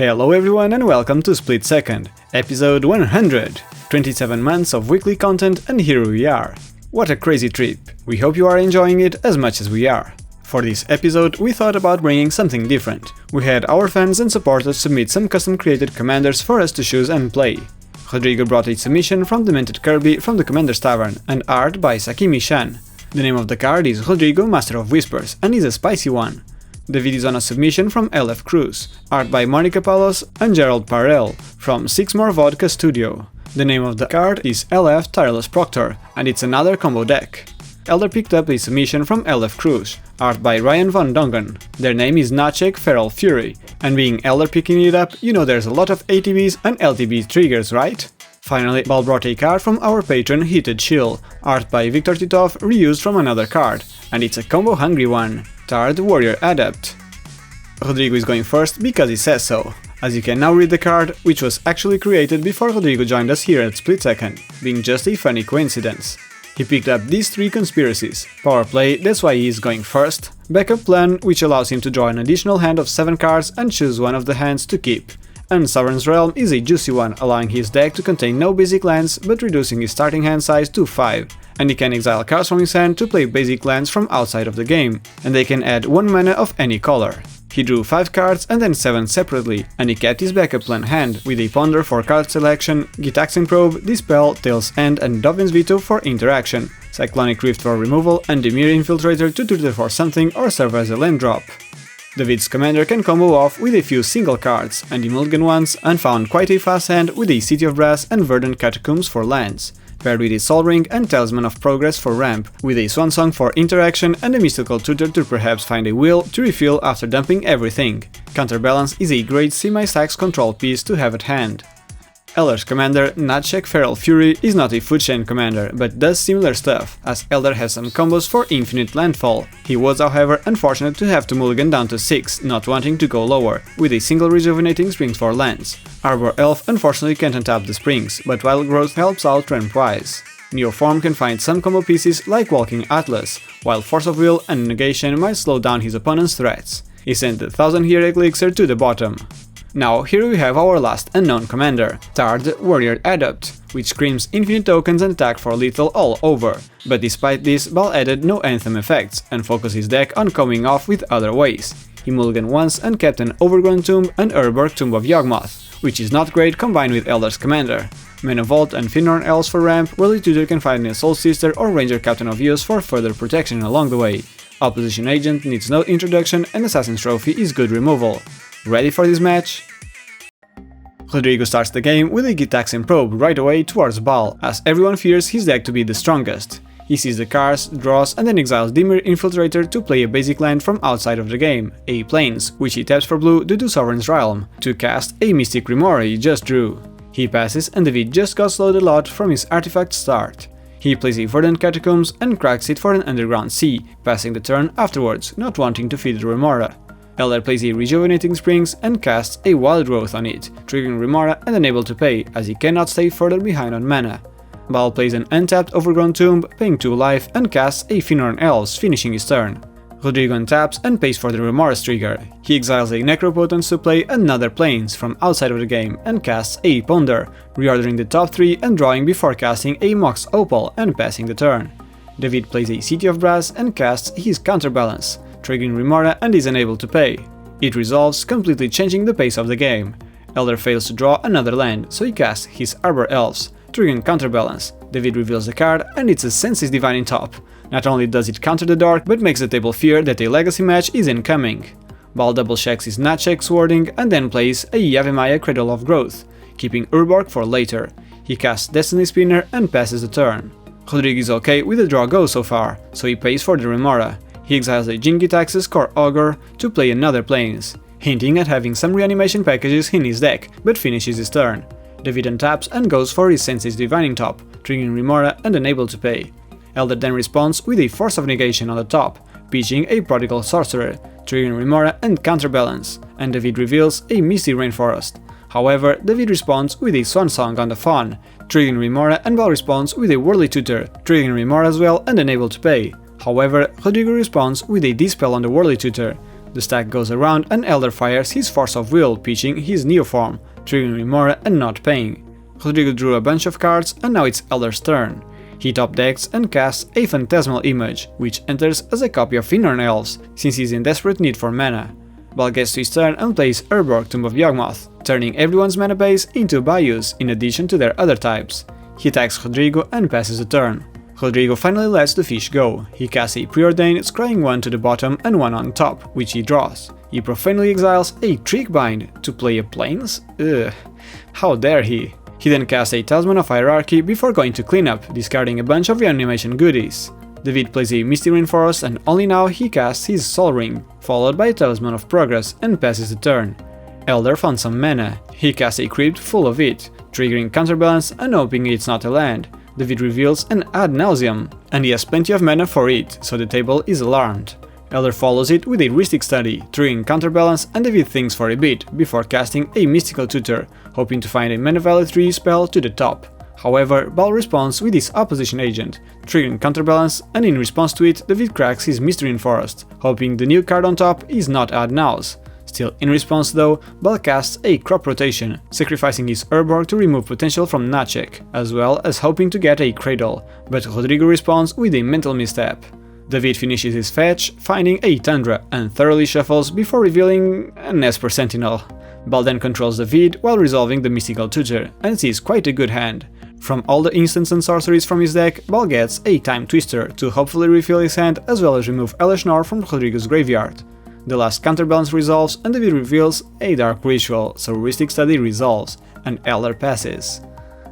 Hello everyone and welcome to SplitSecond, episode 100, 27 months of weekly content and here we are. What a crazy trip, we hope you are enjoying it as much as we are. For this episode we thought about bringing something different. We had our fans and supporters submit some custom created commanders for us to choose and play. Rodrigo brought a submission from Demented Kirby from the Commander's Tavern and art by Sakimi-chan. The name of the card is Rodrigo, Master of Whispers, and is a spicy one. David is on a submission from Ellef Cruz, art by Monica Palos and Gerald Parrell from 6 More Vodka Studio. The name of the card is Ellef Tireless Proctor, and it's another combo deck. Hélder picked up a submission from Ellef Cruz, art by Ryan Von Dongen. Their name is Naczyk Feral Fury, and being Hélder picking it up, you know there's a lot of ATBs and LTB triggers, right? Finally, Baal brought a card from our patron Heated Chill, art by Viktor Titov reused from another card, and it's a combo hungry one. Tarde Warrior Adept. Rodrigo is going first because he says so, as you can now read the card, which was actually created before Rodrigo joined us here at SplitSecond, being just a funny coincidence. He picked up these 3 conspiracies: power play, that's why he is going first; backup plan, which allows him to draw an additional hand of 7 cards and choose one of the hands to keep; and Sovereign's Realm is a juicy one, allowing his deck to contain no basic lands but reducing his starting hand size to 5. And he can exile cards from his hand to play basic lands from outside of the game, and they can add 1 mana of any color. He drew 5 cards and then 7 separately, and he kept his backup plan hand with a Ponder for card selection, Gitaxian Probe, Dispel, Tail's End and Dovin's Veto for interaction, Cyclonic Rift for removal, and Dimir Infiltrator to tutor for something or serve as a land drop. David's commander can combo off with a few single cards, and he mulliganed once and found quite a fast hand with a City of Brass and Verdant Catacombs for lands, paired with a Sol Ring and Talisman of Progress for ramp, with a Swan Song for interaction and a Mystical Tutor to perhaps find a wheel to refill after dumping everything. Counterbalance is a great semi-stacks control piece to have at hand. Hélder's commander, Naczyk Feral Fury, is not a food chain commander, but does similar stuff, as Hélder has some combos for infinite landfall. He was, however, unfortunate to have to mulligan down to 6, not wanting to go lower, with a single Rejuvenating Springs for lands. Arbor Elf unfortunately can't untap the springs, but Wild Growth helps out ramp-wise. Neoform can find some combo pieces like Walking Atlas, while Force of Will and Negation might slow down his opponent's threats. He sent the 1000 Year Elixir to the bottom. Now here we have our last unknown commander, Tarde Warrior Adept, which screams infinite tokens and attack for lethal all over, but despite this, Baal added no anthem effects and focused his deck on coming off with other ways. He mulliganed once and kept an Overgrown Tomb and Urborg Tomb of Yawgmoth, which is not great combined with Hélder's commander. Mana Vault and Finnorn Elves for ramp, Worldly Tutor can find a Soul Sister or Ranger Captain of use for further protection along the way. Opposition Agent needs no introduction and Assassin's Trophy is good removal. Ready for this match? Rodrigo starts the game with a Gitaxian Probe right away towards Baal, as everyone fears his deck to be the strongest. He sees the cards, draws and then exiles Dimir Infiltrator to play a basic land from outside of the game, a Plains, which he taps for blue due to Sovereign's Realm, to cast a Mystic Remora he just drew. He passes and David just got slowed a lot from his artifact start. He plays a Verdant Catacombs and cracks it for an Underground Sea, passing the turn afterwards, not wanting to feed the Remora. Hélder plays a Rejuvenating Springs and casts a Wild Growth on it, triggering Remora and unable to pay, as he cannot stay further behind on mana. Baal plays an untapped Overgrown Tomb, paying 2 life, and casts a Finnorn Elves, finishing his turn. Rodrigo untaps and pays for the Remora's trigger. He exiles a Necropotence to play another Plains from outside of the game and casts a Ponder, reordering the top 3 and drawing before casting a Mox Opal and passing the turn. David plays a City of Brass and casts his Counterbalance, triggering Remora and is unable to pay. It resolves, completely changing the pace of the game. Hélder fails to draw another land, so he casts his Arbor Elves, triggering Counterbalance. David reveals the card and it's a Senses Divining Top. Not only does it counter the dark, but makes the table fear that a legacy match is incoming. Baal double checks his Naczyk Swording and then plays a Yavimaya Cradle of Growth, keeping Urborg for later. He casts Destiny Spinner and passes the turn. Rodrigo is okay with the draw go so far, so he pays for the Remora. He exiles a Jin-Gitaxias Core Ogre to play another Plains, hinting at having some reanimation packages in his deck, but finishes his turn. David untaps and goes for his Senses Divining Top, triggering Remora and unable to pay. Hélder then responds with a Force of Negation on the top, pitching a Prodigal Sorcerer, triggering Remora and Counterbalance, and David reveals a Misty Rainforest. However, David responds with a Swan Song on the Fawn, triggering Remora, and Baal responds with a Worldly Tutor, triggering Remora as well and unable to pay. However, Rodrigo responds with a Dispel on the Worldly Tutor, The stack goes around and Hélder fires his Force of Will, pitching his Neoform, triggering Remora and not paying. Rodrigo drew a bunch of cards and now it's Hélder's turn. He top decks and casts a Phantasmal Image, which enters as a copy of Inner Elves, since he's in desperate need for mana. Baal gets to his turn and plays Urborg, Tomb of Yawgmoth, turning everyone's mana base into Bayous in addition to their other types. He attacks Rodrigo and passes the turn. Rodrigo finally lets the fish go. He casts a Preordain, scrying one to the bottom and one on top, which he draws. He profanely exiles a Trickbind to play a Plains? Ugh, how dare he! He then casts a Talisman of Hierarchy before going to cleanup, discarding a bunch of reanimation goodies. David plays a Misty Rainforest and only now he casts his Sol Ring, followed by a Talisman of Progress, and passes the turn. Hélder found some mana. He casts a Crypt full of it, triggering Counterbalance and hoping it's not a land. David reveals an Ad Nauseam, and he has plenty of mana for it, so the table is alarmed. Hélder follows it with a Rhystic Study, triggering Counterbalance, and David thinks for a bit before casting a Mystical Tutor, hoping to find a Mana Value 3 spell to the top. However, Baal responds with his Opposition Agent, triggering Counterbalance, and in response to it, David cracks his Mystery Forest, hoping the new card on top is not Ad Naus. Still in response though, Baal casts a Crop Rotation, sacrificing his Urborg to remove potential from Naczyk, as well as hoping to get a Cradle, but Rodrigo responds with a Mental Misstep. David finishes his fetch, finding a Tundra, and thoroughly shuffles before revealing an Esper Sentinel. Baal then controls David while resolving the Mystical Tutor, and sees quite a good hand. From all the instants and sorceries from his deck, Baal gets a Time Twister to hopefully refill his hand as well as remove Eleshnor from Rodrigo's graveyard. The last Counterbalance resolves and David reveals a Dark Ritual, so Rhystic Study resolves, and Hélder passes.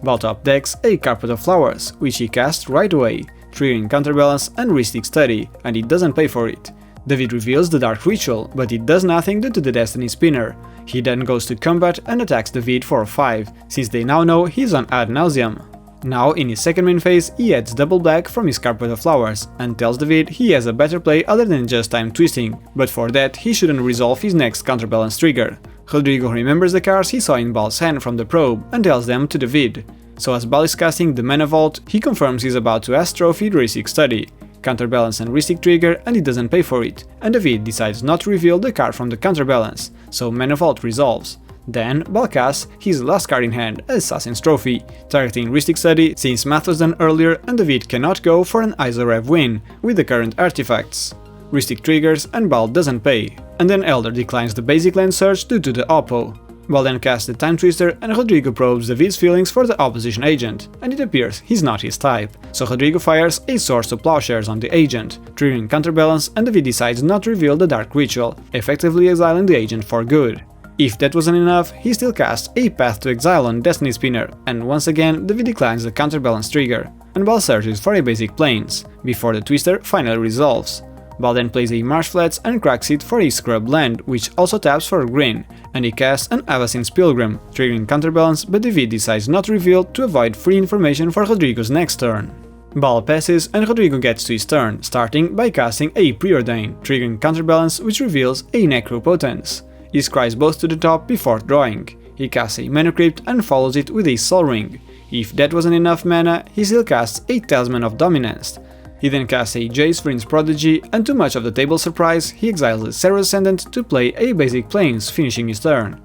Baal top decks a Carpet of Flowers, which he casts right away, triggering Counterbalance and Rhystic Study, and he doesn't pay for it. David reveals the Dark Ritual, but it does nothing due to the Destiny Spinner. He then goes to combat and attacks David for 5, since they now know he's on Ad Nauseam. Now, in his second main phase, he adds double black from his Carpet of Flowers, and tells David he has a better play other than just Time Twisting, but for that he shouldn't resolve his next Counterbalance trigger. Rodrigo remembers the cards he saw in Baal's hand from the probe, and tells them to David. So as Baal is casting the Mana Vault, he confirms he's about to ask Trophy Rhystic Study, Counterbalance and Rhystic Trigger, and he doesn't pay for it, and David decides not to reveal the card from the Counterbalance, so Mana Vault resolves. Then Baal casts his last card in hand, Assassin's Trophy, targeting Rhystic Study since math was done earlier and David cannot go for an ISO-Rev win with the current artifacts. Rhystic triggers and Baal doesn't pay, and then Hélder declines the basic land search due to the Oppo. Baal then casts the Time Twister and Rodrigo probes David's feelings for the Opposition Agent, and it appears he's not his type, so Rodrigo fires a Swords to Plowshares on the agent, triggering Counterbalance, and David decides not to reveal the Dark Ritual, effectively exiling the agent for good. If that wasn't enough, he still casts a Path to Exile on Destiny Spinner, and once again David declines the Counterbalance trigger, and Baal searches for a basic Plains, before the Twister finally resolves. Baal then plays a Marsh Flats and cracks it for a Scrub land, which also taps for green, and he casts an Avacyn's Pilgrim, triggering Counterbalance, but David decides not to reveal to avoid free information for Rodrigo's next turn. Baal passes and Rodrigo gets to his turn, starting by casting a Preordain, triggering Counterbalance, which reveals a Necropotence. He scries both to the top before drawing. He casts a Mana Crypt and follows it with a Sol Ring. If that wasn't enough mana, he still casts a Talisman of Dominance. He then casts a Jace Vryn's Prodigy, and to much of the table's surprise, he exiles the Serra Ascendant to play a basic Plains, finishing his turn.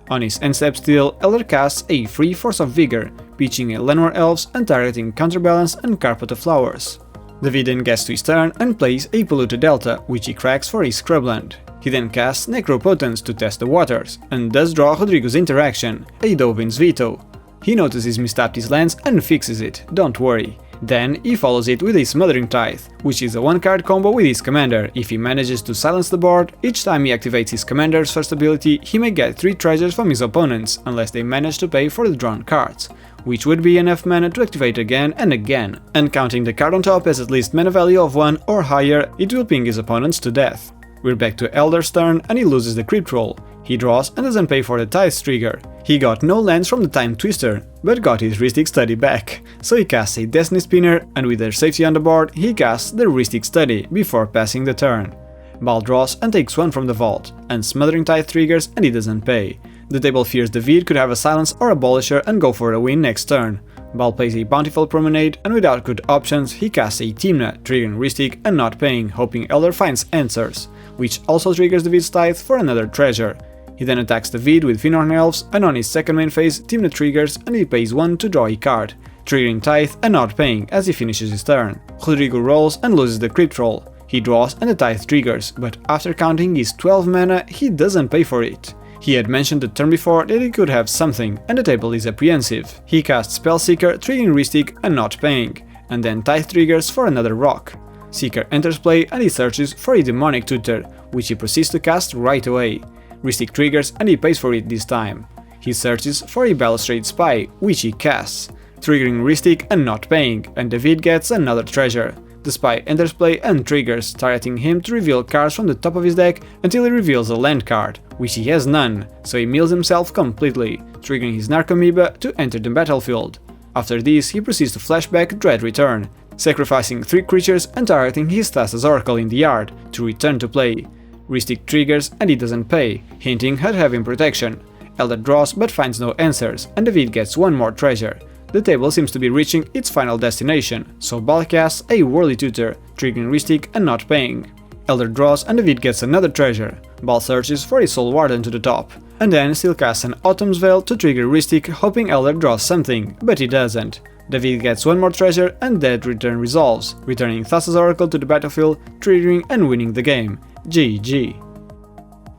On his end step still, Hélder casts a free Force of Vigor, pitching a Llanowar Elves and targeting Counterbalance and Carpet of Flowers. David then gets to his turn and plays a Polluted Delta, which he cracks for a Scrubland. He then casts Necropotence to test the waters, and does draw Rodrigo's interaction, a Dovin's Veto. He notices mistapped his lands and fixes it, don't worry. Then he follows it with a Smothering Tithe, which is a one-card combo with his commander. If he manages to silence the board, each time he activates his commander's first ability, he may get 3 treasures from his opponents, unless they manage to pay for the drawn cards, which would be enough mana to activate again and again, and counting the card on top as at least mana value of 1 or higher, it will ping his opponents to death. We're back to Hélder's turn and he loses the Crypt roll. He draws and doesn't pay for the Tithe trigger. He got no lands from the Time Twister, but got his Rhystic Study back, so he casts a Destiny Spinner, and with their safety on the board, he casts the Rhystic Study before passing the turn. Baal draws and takes 1 from the vault, and Smothering Tithe triggers and he doesn't pay. The table fears David could have a Silence or Abolisher and go for a win next turn. Baal plays a Bountiful Promenade, and without good options, he casts a Timna, triggering Rhystic and not paying, hoping Hélder finds answers. which also triggers David's Tithe for another treasure. He then attacks David with Finhorn Elves, and on his second main phase, Timna triggers and he pays 1 to draw a card, triggering Tithe and not paying as he finishes his turn. Rodrigo rolls and loses the Crypt roll. He draws and the Tithe triggers, but after counting his 12 mana, he doesn't pay for it. He had mentioned the turn before that he could have something, and the table is apprehensive. He casts Spellseeker, triggering Rhystic and not paying, and then Tithe triggers for another rock. Seeker enters play and he searches for a Demonic Tutor, which he proceeds to cast right away. Rhystic triggers and he pays for it this time. He searches for a Balustrade Spy, which he casts, triggering Rhystic and not paying, and David gets another treasure. The Spy enters play and triggers, targeting him to reveal cards from the top of his deck until he reveals a land card, which he has none, so he mills himself completely, triggering his Narcomoeba to enter the battlefield. After this, he proceeds to flashback Dread Return, sacrificing 3 creatures and targeting his Thassa's Oracle in the yard to return to play. Rhystic triggers and he doesn't pay, hinting at having protection. Hélder draws but finds no answers, and David gets 1 more treasure. The table seems to be reaching its final destination, so Baal casts a Whirly Tutor, triggering Rhystic and not paying. Hélder draws and David gets another treasure. Baal searches for a Soul Warden to the top, and then still casts an Autumn's Veil to trigger Rhystic, hoping Hélder draws something, but he doesn't. David gets 1 more treasure and Dead Return resolves, returning Thassa's Oracle to the battlefield, triggering and winning the game. GG.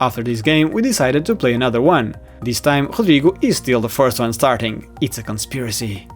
After this game, we decided to play another one. This time, Rodrigo is still the first one starting. It's a conspiracy.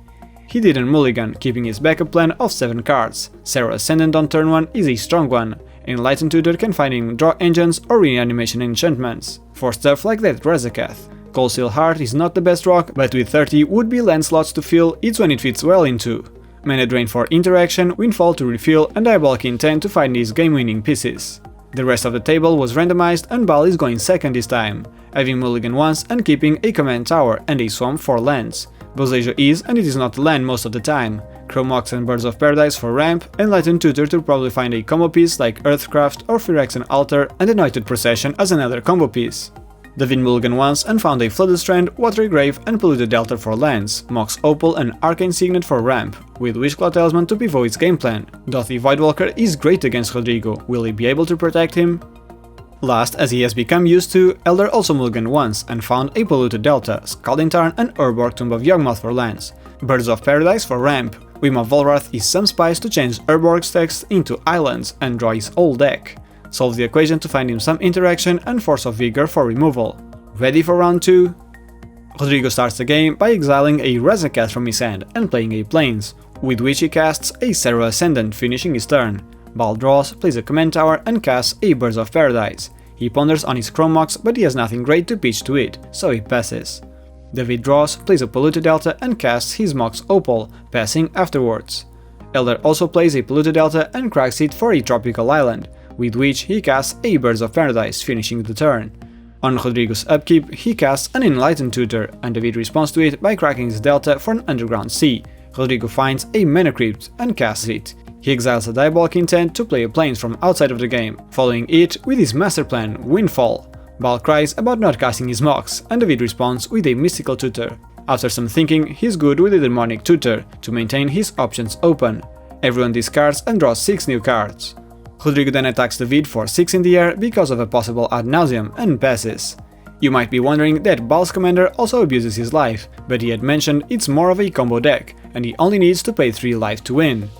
He didn't mulligan, keeping his backup plan of 7 cards. Serra Ascendant on turn 1 is a strong one. Enlightened Tutor can find him draw engines or reanimation enchantments, for stuff like that Razakath. Cold Steel Heart is not the best rock, but with 30 would-be land slots to fill, it's when it fits well into. Mana Drain for interaction, Windfall to refill, and Diabolic Intent to find these game-winning pieces. The rest of the table was randomized and Baal is going second this time, having mulligan once and keeping a command tower and a swamp for lands. Bosejo is, and it is not land most of the time. Chrome Mox and Birds of Paradise for ramp, Enlightened Tutor to probably find a combo piece like Earthcraft or Phyrexian Altar, and Anointed Procession as another combo piece. David mulligan once and found a Flooded Strand, Watery Grave and Polluted Delta for lands, Mox Opal and Arcane Signet for ramp, with Wishclaw Talisman to pivot its game plan. Dothy Voidwalker is great against Rodrigo, will he be able to protect him? Last, as he has become used to, Hélder also mulliganed once and found a Polluted Delta, Scalding Tarn and Urborg Tomb of Yawgmoth for lands, Birds of Paradise for ramp, Wim of Volrath is some spice to change Urborg's text into islands and draw his whole deck. Solves the equation to find him some interaction and Force of Vigor for removal. Ready for round 2? Rodrigo starts the game by exiling a Razakath from his hand and playing a Plains, with which he casts a Serra Ascendant, finishing his turn. Baal draws, plays a Command Tower and casts a Birds of Paradise. He ponders on his Chrome Mox, but he has nothing great to pitch to it, so he passes. David draws, plays a Polluted Delta and casts his Mox Opal, passing afterwards. Hélder also plays a Polluted Delta and cracks it for a Tropical Island, with which he casts a Birds of Paradise, finishing the turn. On Rodrigo's upkeep, he casts an Enlightened Tutor, and David responds to it by cracking his Delta for an Underground Sea. Rodrigo finds a Mana Crypt and casts it. He exiles a Diabolic Intent to play a Plains from outside of the game, following it with his master plan, Windfall. Baal cries about not casting his Mox, and David responds with a Mystical Tutor. After some thinking, he's good with a Demonic Tutor, to maintain his options open. Everyone discards and draws 6 new cards. Rodrigo then attacks David for 6 in the air because of a possible ad nauseam and passes. You might be wondering that Baal's commander also abuses his life, but he had mentioned it's more of a combo deck, and he only needs to pay 3 life to win.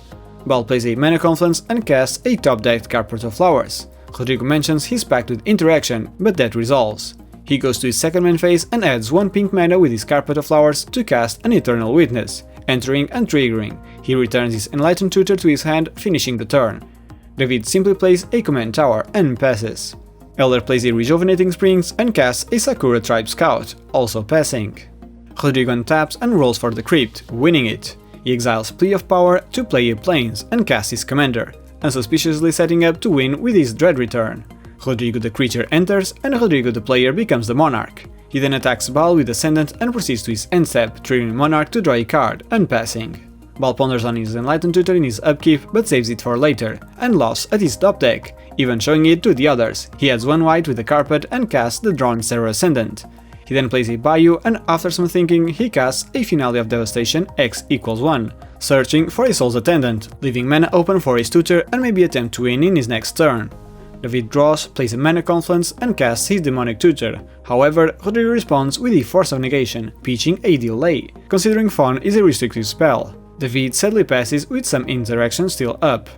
Baal plays a Mana Confluence and casts a top-decked Carpet of Flowers. Rodrigo mentions he's packed with interaction, but that resolves. He goes to his second main phase and adds 1 pink mana with his Carpet of Flowers to cast an Eternal Witness, entering and triggering. He returns his Enlightened Tutor to his hand, finishing the turn. David simply plays a Command Tower and passes. Hélder plays a Rejuvenating Springs and casts a Sakura Tribe Scout, also passing. Rodrigo untaps and rolls for the Crypt, winning it. He exiles Plea of Power to play a Plains and casts his commander, unsuspiciously setting up to win with his Dread Return. Rodrigo the creature enters and Rodrigo the player becomes the Monarch. He then attacks Baal with Ascendant and proceeds to his end step, triggering Monarch to draw a card and passing. Baal ponders on his Enlightened Tutor in his upkeep but saves it for later, and laughs at his top deck, even showing it to the others. He adds 1 white with the Carpet and casts the drawn Serra Ascendant. He then plays a Bayou and after some thinking he casts a Finale of Devastation x=1, searching for a Soul's Attendant, leaving mana open for his tutor and maybe attempt to win in his next turn. David draws, plays a mana confluence and casts his demonic tutor. However, Rodrigo responds with the Force of Negation, pitching a delay, considering Fawn is a restricted spell. David sadly passes with some interaction still up.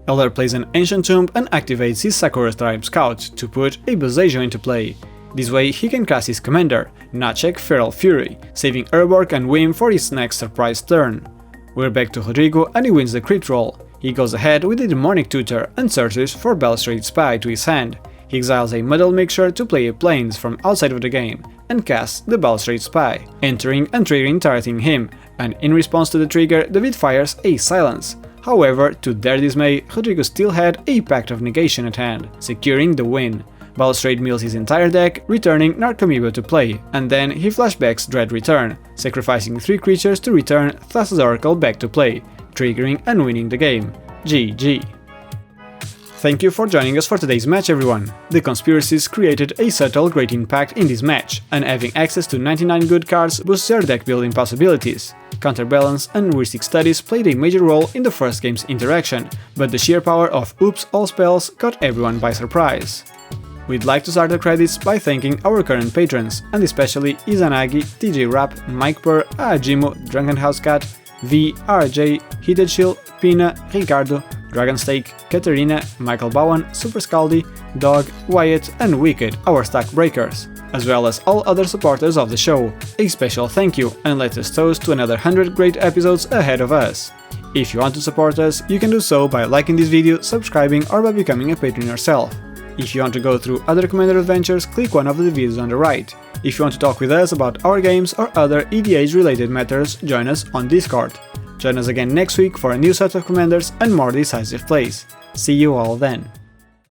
Hélder plays an Ancient Tomb and activates his Sakura Tribe Scout to put a Boseiju into play. This way he can cast his commander, Naczyk Feral Fury, saving Urborg and Whim for his next surprise turn. We're back to Rodrigo and he wins the crit roll. He goes ahead with the Demonic Tutor and searches for Balustrade Spy to his hand. He exiles a Muddle Mixture to play a Plains from outside of the game, and casts the Balustrade Spy, entering and triggering targeting him, and in response to the trigger, David fires a Silence. However, to their dismay, Rodrigo still had a Pact of Negation at hand, securing the win. Balustrade mills his entire deck, returning Narcomoeba to play, and then he flashbacks Dread Return, sacrificing 3 creatures to return Thassa's Oracle back to play, triggering and winning the game. GG. Thank you for joining us for today's match, everyone. The conspiracies created a subtle great impact in this match, and having access to 99 good cards boosts your deck building possibilities. Counterbalance and heuristic studies played a major role in the first game's interaction, but the sheer power of Oops All Spells caught everyone by surprise. We'd like to start the credits by thanking our current patrons, and especially Izanagi, TJ Rapp, Mike Purr, Aajimo, Drunken House Cat, V, RJ, Heated Shield, Pina, Ricardo, Dragonstake, Katerina, Michael Bowen, Super Scaldi, Dog, Wyatt and Wicked, our stack breakers, as well as all other supporters of the show. A special thank you, and let us toast to another 100 great episodes ahead of us. If you want to support us, you can do so by liking this video, subscribing or by becoming a patron yourself. If you want to go through other Commander adventures, click one of the videos on the right. If you want to talk with us about our games or other EDH related matters, join us on Discord. Join us again next week for a new set of Commanders and more decisive plays. See you all then.